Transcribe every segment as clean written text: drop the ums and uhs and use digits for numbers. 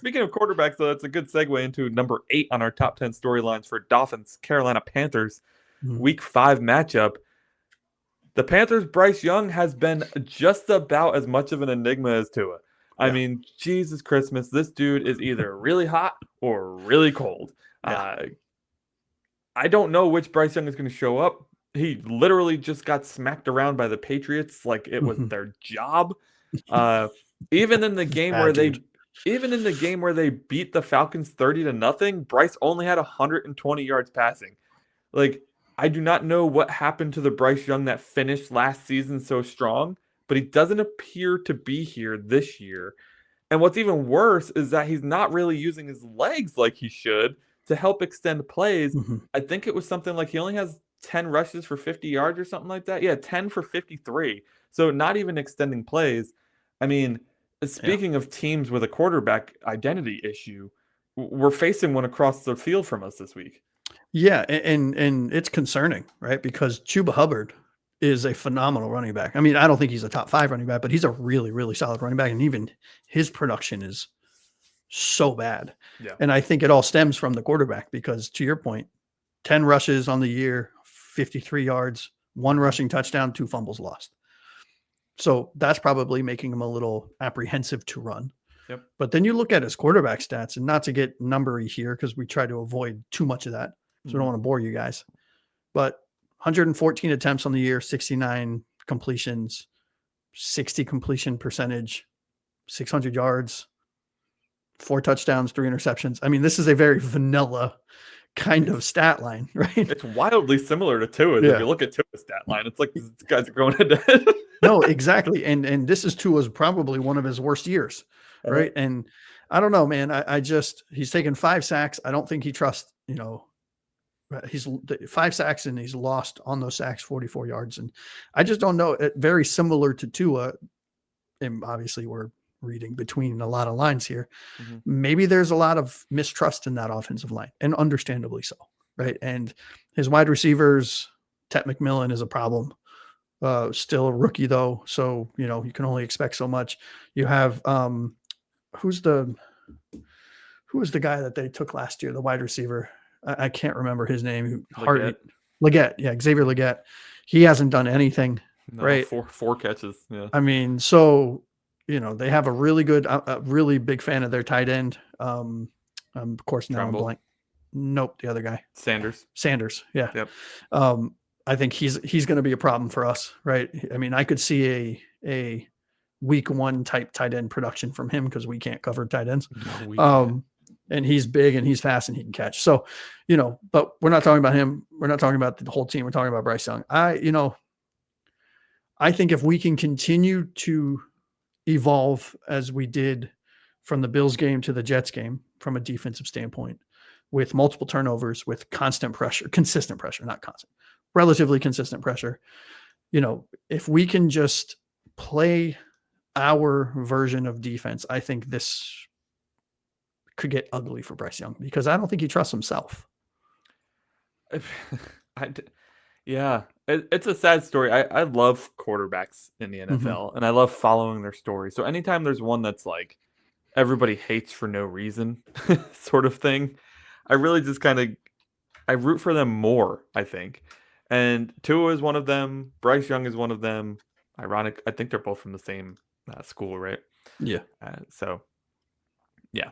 Speaking of quarterbacks, though, that's a good segue into number 8 on our top 10 storylines for Dolphins Carolina Panthers Mhm. Week 5 matchup. The Panthers' Bryce Young has been just about as much of an enigma as Tua. I Yeah. mean, Jesus Christmas, this dude is either really hot or really cold. Yeah. Uh, I don't know which Bryce Young is going to show up. He literally just got smacked around by the Patriots like it was Mhm. their job. Uh, even in the game where Bad dude. they even in the game where they beat the Falcons 30-0, Bryce only had 120 yards passing. Like, I do not know what happened to the Bryce Young that finished last season so strong, but he doesn't appear to be here this year. And what's even worse is that he's not really using his legs like he should to help extend plays. Mhm. I think it was something like he only has 10 rushes for 50 yards or something like that. Yeah, 10 for 53. So not even extending plays. I mean, Yeah. speaking of teams with a quarterback identity issue, we're facing one across the field from us this week. Yeah, and it's concerning, right? Because Chuba Hubbard is a phenomenal running back. I mean, I don't think he's a top 5 running back, but he's a really, really solid running back. And even his production is so bad. Yeah. And I think it all stems from the quarterback because, to your point, 10 rushes on the year, 53 yards, 1 rushing touchdown, 2 fumbles lost. So that's probably making him a little apprehensive to run. Yep. But then you look at his quarterback stats, and not to get numbery here because we try to avoid too much of that. So I don't want to bore you guys. But 114 attempts on the year, 69 completions, 60 completion percentage, 600 yards, 4 touchdowns, 3 interceptions. I mean, this is a very vanilla kind of stat line, right? It's wildly similar to Tua's. Yeah. If you look at Tua's stat line, it's like these guys are going head to head. No, exactly. And this is Tua's probably one of his worst years, right? And I don't know, man. I just he's taken 5 sacks. I don't think he trusts, he's 5 sacks and he's lost on those sacks 44 yards. And I just don't know. Very similar to Tua. And obviously we're reading between a lot of lines here. Mm-hmm. Maybe there's a lot of mistrust in that offensive line, and understandably so, right? And his wide receivers, Tet McMillan is a problem. Still a rookie though, so you can only expect so much. You have who was the guy that they took last year, the wide receiver? I can't remember his name. Leggett, yeah, Xavier Leggett. He hasn't done anything, right? Four catches. Yeah. I mean, so they have a really good, a really big fan of their tight end. Of course, now I'm blank. Nope, the other guy. Sanders, yeah. Yep. I think he's going to be a problem for us, right? I mean, I could see a week 1 type tight end production from him because we can't cover tight ends. No, and he's big and he's fast and he can catch. So, but we're not talking about him. We're not talking about the whole team. We're talking about Bryce Young. I think if we can continue to evolve as we did from the Bills game to the Jets game from a defensive standpoint, with multiple turnovers, with consistent pressure, not constant, relatively consistent pressure. If we can just play our version of defense, I think this could get ugly for Bryce Young because I don't think he trusts himself. Yeah, it's a sad story. I love quarterbacks in the NFL, and I love following their story. So anytime there's one that's like everybody hates for no reason sort of thing, I really just I root for them more, I think. And Tua is one of them. Bryce Young is one of them. Ironic. I think they're both from the same school, right? Yeah. So, yeah.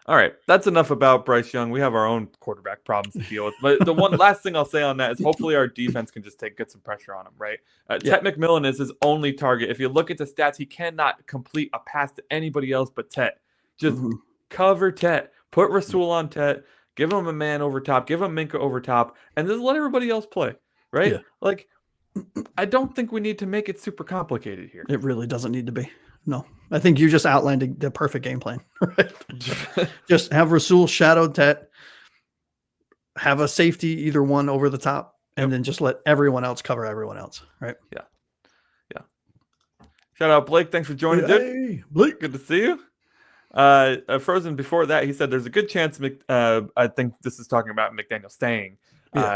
All right. That's enough about Bryce Young. We have our own quarterback problems to deal with. But the one last thing I'll say on that is hopefully our defense can just get some pressure on him, right? Tet McMillan is his only target. If you look at the stats, he cannot complete a pass to anybody else but Tet. Just cover Tet. Put Rasul on Tet. Give him a man over top. Give him Minka over top. And just let everybody else play, right? Yeah. Like, I don't think we need to make it super complicated here. It really doesn't need to be. No, I think you just outlined the perfect game plan. Right? Just have Rasul shadow Tet, have a safety, either one over the top, and then just let everyone else cover everyone else. Right? Yeah. Shout out Blake. Thanks for joining, dude. Blake, good to see you. Frozen before that, he said there's a good chance. I think this is talking about McDaniel staying.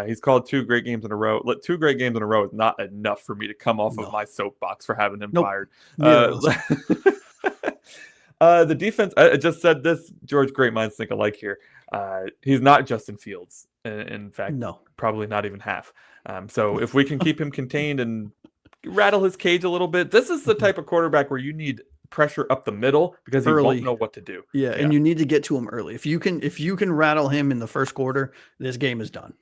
He's called 2 great games in a row. 2 great games in a row is not enough for me to come off of my soapbox for having him fired. The defense, I just said this, George, great minds think alike here. He's not Justin Fields. In fact, No. probably not even half. So if we can keep him contained and rattle his cage a little bit, this is the type of quarterback where you need pressure up the middle because he Early. won't know what to do. Yeah, and you need to get to him early. If you can rattle him in the first quarter, this game is done.